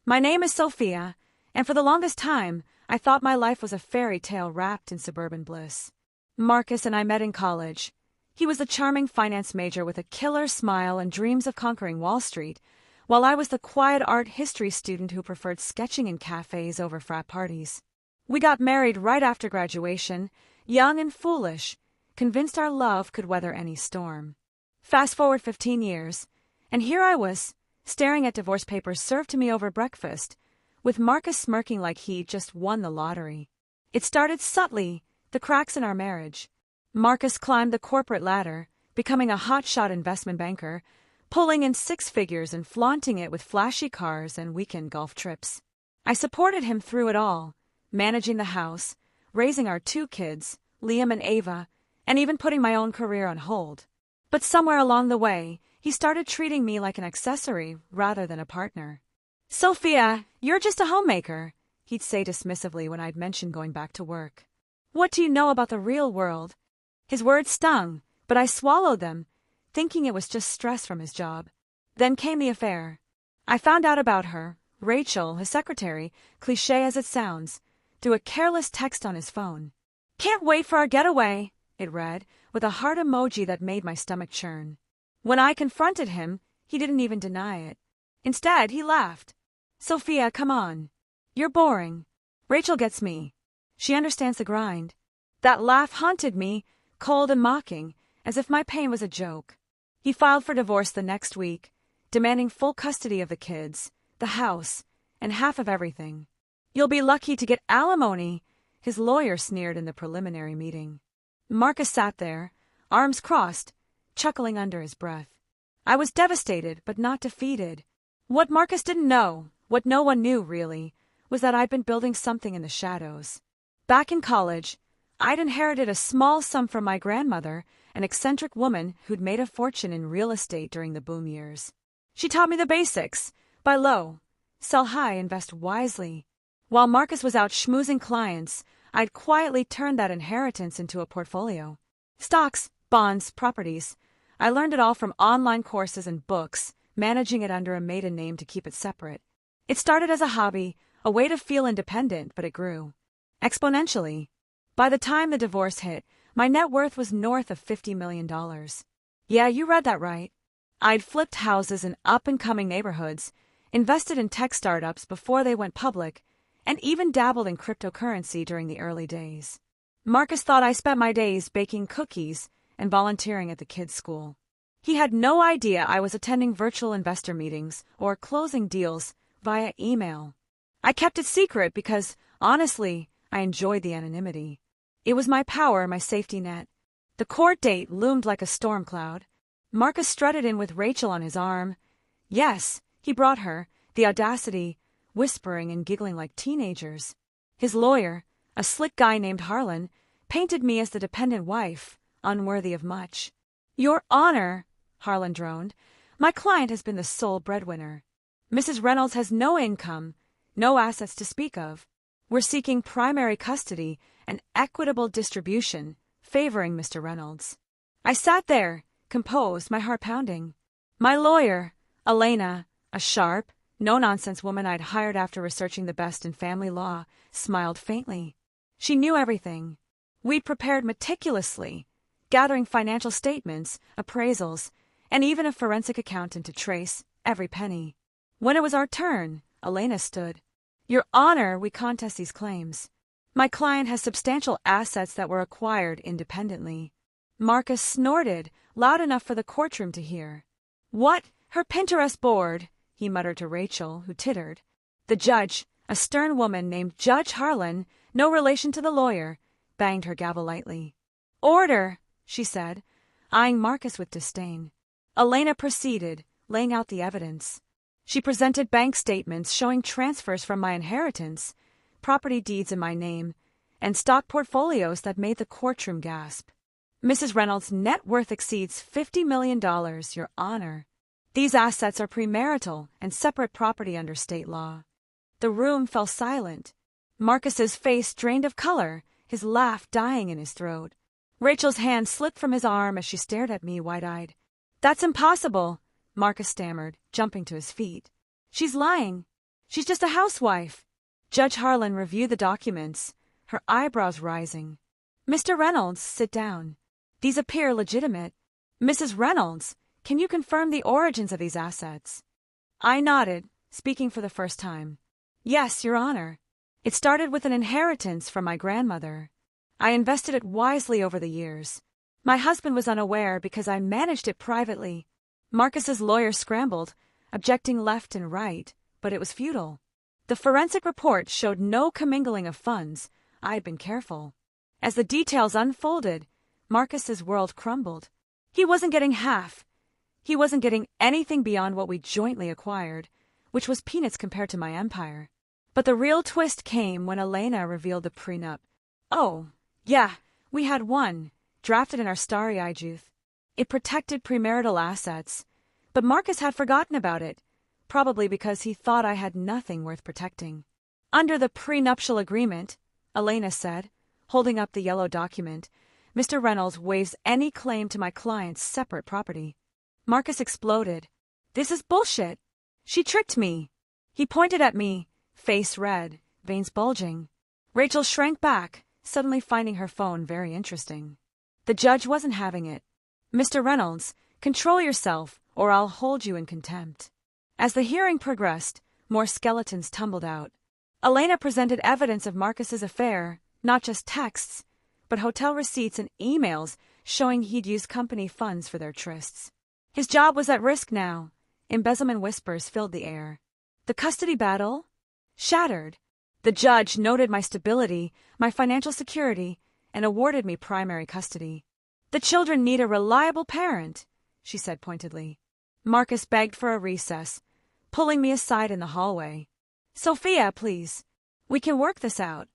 My name is Sophia, and for the longest time, I thought my life was a fairy tale wrapped in suburban bliss. Marcus and I met in college. He was a charming finance major with a killer smile and dreams of conquering Wall Street, while I was the quiet art history student who preferred sketching in cafes over frat parties. We got married right after graduation, young and foolish, convinced our love could weather any storm. Fast forward 15 years, and here I was, staring at divorce papers served to me over breakfast, with Marcus smirking like he'd just won the lottery. It started subtly, the cracks in our marriage. Marcus climbed the corporate ladder, becoming a hotshot investment banker, pulling in six figures and flaunting it with flashy cars and weekend golf trips. I supported him through it all, managing the house, raising our two kids, Liam and Ava, and even putting my own career on hold. But somewhere along the way, he started treating me like an accessory rather than a partner. "Sophia, you're just a homemaker," he'd say dismissively when I'd mentioned going back to work. "What do you know about the real world?" His words stung, but I swallowed them, thinking it was just stress from his job. Then came the affair. I found out about her, Rachel, his secretary, cliché as it sounds, through a careless text on his phone. "Can't wait for our getaway," it read, with a heart emoji that made my stomach churn. When I confronted him, he didn't even deny it. Instead, he laughed. "Sophia, come on. You're boring. Rachel gets me. She understands the grind." That laugh haunted me, cold and mocking, as if my pain was a joke. He filed for divorce the next week, demanding full custody of the kids, the house, and half of everything. "You'll be lucky to get alimony," his lawyer sneered in the preliminary meeting. Marcus sat there, arms crossed, chuckling under his breath. I was devastated, but not defeated. What Marcus didn't know, what no one knew really, was that I'd been building something in the shadows. Back in college, I'd inherited a small sum from my grandmother, an eccentric woman who'd made a fortune in real estate during the boom years. She taught me the basics: buy low, sell high, invest wisely. While Marcus was out schmoozing clients, I'd quietly turned that inheritance into a portfolio. Stocks, bonds, properties. I learned it all from online courses and books, managing it under a maiden name to keep it separate. It started as a hobby, a way to feel independent, but it grew exponentially. By the time the divorce hit, my net worth was north of $50 million. Yeah, you read that right. I'd flipped houses in up-and-coming neighborhoods, invested in tech startups before they went public, and even dabbled in cryptocurrency during the early days. Marcus thought I spent my days baking cookies and volunteering at the kids' school. He had no idea I was attending virtual investor meetings or closing deals via email. I kept it secret because, honestly, I enjoyed the anonymity. It was my power, my safety net. The court date loomed like a storm cloud. Marcus strutted in with Rachel on his arm. Yes, he brought her, the audacity, whispering and giggling like teenagers. His lawyer, a slick guy named Harlan, painted me as the dependent wife, unworthy of much. "Your Honor," Harlan droned, "my client has been the sole breadwinner. Mrs. Reynolds has no income, no assets to speak of. We're seeking primary custody and equitable distribution, favoring Mr. Reynolds." I sat there, composed, my heart pounding. My lawyer, Elena, a sharp, no-nonsense woman I'd hired after researching the best in family law, smiled faintly. She knew everything. We'd prepared meticulously, gathering financial statements, appraisals, and even a forensic accountant to trace every penny. When it was our turn, Elena stood. "Your Honor, we contest these claims. My client has substantial assets that were acquired independently." Marcus snorted, loud enough for the courtroom to hear. "What? Her Pinterest board," he muttered to Rachel, who tittered. The judge, a stern woman named Judge Harlan, no relation to the lawyer, banged her gavel lightly. "Order," she said, eyeing Marcus with disdain. Elena proceeded, laying out the evidence. She presented bank statements showing transfers from my inheritance, property deeds in my name, and stock portfolios that made the courtroom gasp. "Mrs. Reynolds' net worth exceeds $50 million, Your Honor. These assets are premarital and separate property under state law." The room fell silent. Marcus's face drained of color, his laugh dying in his throat. Rachel's hand slipped from his arm as she stared at me wide-eyed. "That's impossible," Marcus stammered, jumping to his feet. "She's lying. She's just a housewife. Judge Harlan reviewed the documents, her eyebrows rising. Mr. Reynolds, sit down. These appear legitimate. Mrs. Reynolds, can you confirm the origins of these assets? I nodded, speaking for the first time. Yes, Your Honor. It started with an inheritance from my grandmother. I invested it wisely over the years. My husband was unaware because I managed it privately. Marcus's lawyer scrambled, objecting left and right, but it was futile. The forensic report showed no commingling of funds. I had been careful. As the details unfolded, Marcus's world crumbled. He wasn't getting half. He wasn't getting anything beyond what we jointly acquired, which was peanuts compared to my empire. But the real twist came when Elena revealed the prenup. Oh, yeah, we had one, drafted in our starry-eyed youth. It protected premarital assets, but Marcus had forgotten about it, probably because he thought I had nothing worth protecting. Under the prenuptial agreement, Elena said, holding up the yellow document, Mr. Reynolds waives any claim to my client's separate property. Marcus exploded. This is bullshit. She tricked me. He pointed at me, face red, veins bulging. Rachel shrank back, suddenly finding her phone very interesting. The judge wasn't having it. Mr. Reynolds, control yourself, or I'll hold you in contempt. As the hearing progressed, more skeletons tumbled out. Elena presented evidence of Marcus's affair, not just texts, but hotel receipts and emails showing he'd used company funds for their trysts. His job was at risk now. Embezzlement whispers filled the air. The custody battle? Shattered. The judge noted my stability, my financial security, and awarded me primary custody. The children need a reliable parent, she said pointedly. Marcus begged for a recess, pulling me aside in the hallway. Sophia, please. We can work this out.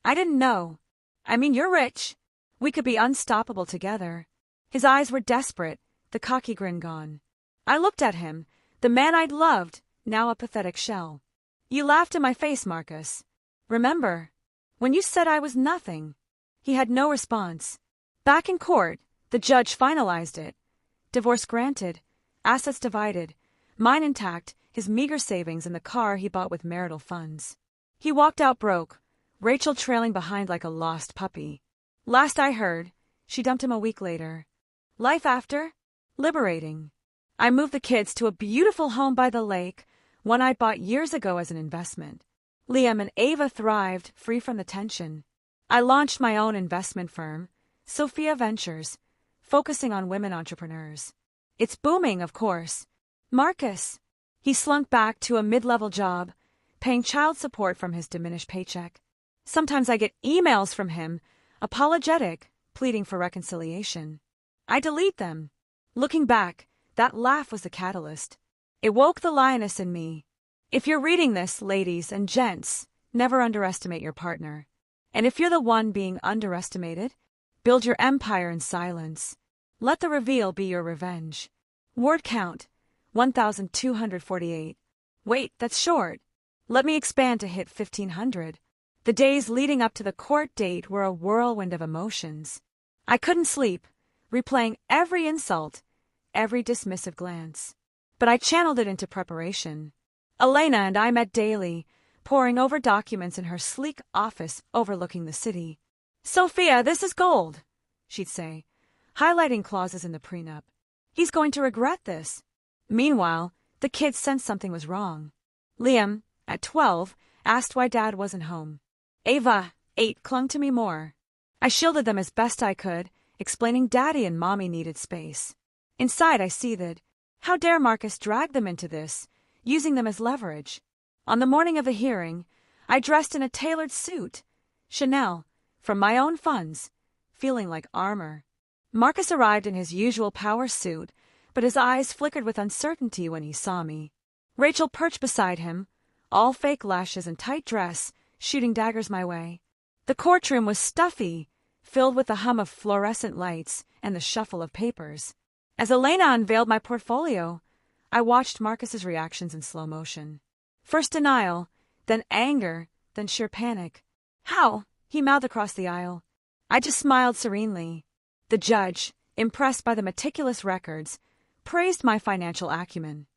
I didn't know. I mean, you're rich. We could be unstoppable together. His eyes were desperate, the cocky grin gone. I looked at him, the man I'd loved, now a pathetic shell. You laughed in my face, Marcus. Remember, when you said I was nothing? He had no response. Back in court, the judge finalized it. Divorce granted, assets divided, mine intact, his meager savings and the car he bought with marital funds. He walked out broke, Rachel trailing behind like a lost puppy. Last I heard, she dumped him a week later. Life after? Liberating. I moved the kids to a beautiful home by the lake, one I'd bought years ago as an investment. Liam and Ava thrived, free from the tension. I launched my own investment firm, Sophia Ventures, focusing on women entrepreneurs. It's booming, of course. Marcus. He slunk back to a mid-level job, paying child support from his diminished paycheck. Sometimes I get emails from him, apologetic, pleading for reconciliation. I delete them. Looking back, that laugh was the catalyst. It woke the lioness in me. If you're reading this, ladies and gents, never underestimate your partner. And if you're the one being underestimated, build your empire in silence. Let the reveal be your revenge. Word count, 1,248. Wait, that's short. Let me expand to hit 1,500. The days leading up to the court date were a whirlwind of emotions. I couldn't sleep, replaying every insult, every dismissive glance. But I channeled it into preparation. Elena and I met daily, poring over documents in her sleek office overlooking the city. Sophia, this is gold, she'd say, highlighting clauses in the prenup. He's going to regret this. Meanwhile, the kids sensed something was wrong. Liam, at 12, asked why Dad wasn't home. Ava, 8, clung to me more. I shielded them as best I could, explaining Daddy and Mommy needed space. Inside I seethed. How dare Marcus drag them into this, using them as leverage? On the morning of the hearing, I dressed in a tailored suit, Chanel, from my own funds, feeling like armor. Marcus arrived in his usual power suit, but his eyes flickered with uncertainty when he saw me. Rachel perched beside him, all fake lashes and tight dress, shooting daggers my way. The courtroom was stuffy, filled with the hum of fluorescent lights and the shuffle of papers. As Elena unveiled my portfolio, I watched Marcus's reactions in slow motion. First denial, then anger, then sheer panic. How? He mouthed across the aisle. I just smiled serenely. The judge, impressed by the meticulous records, praised my financial acumen.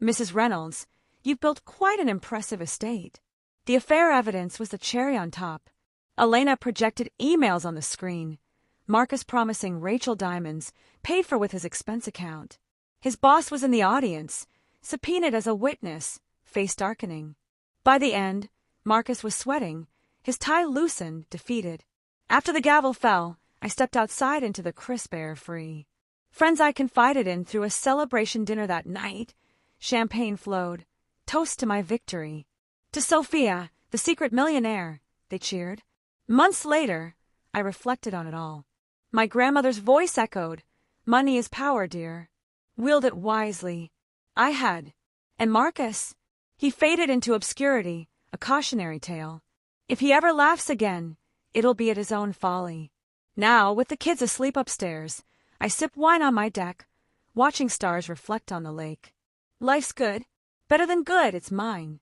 Mrs. Reynolds, You've built quite an impressive estate. The affair evidence was the cherry on top. Elena projected emails on the screen. Marcus promising Rachel diamonds, paid for with his expense account. His boss was in the audience, subpoenaed as a witness, face darkening. By the end, Marcus was sweating, his tie loosened, defeated. After the gavel fell, I stepped outside into the crisp air free. Friends I confided in threw a celebration dinner that night. Champagne flowed. Toast to my victory. To Sophia, the secret millionaire, they cheered. Months later, I reflected on it all. My grandmother's voice echoed, "Money is power, dear. Wield it wisely." I had. And Marcus? He faded into obscurity, a cautionary tale. If he ever laughs again, it'll be at his own folly. Now, with the kids asleep upstairs, I sip wine on my deck, watching stars reflect on the lake. Life's good. Better than good, it's mine.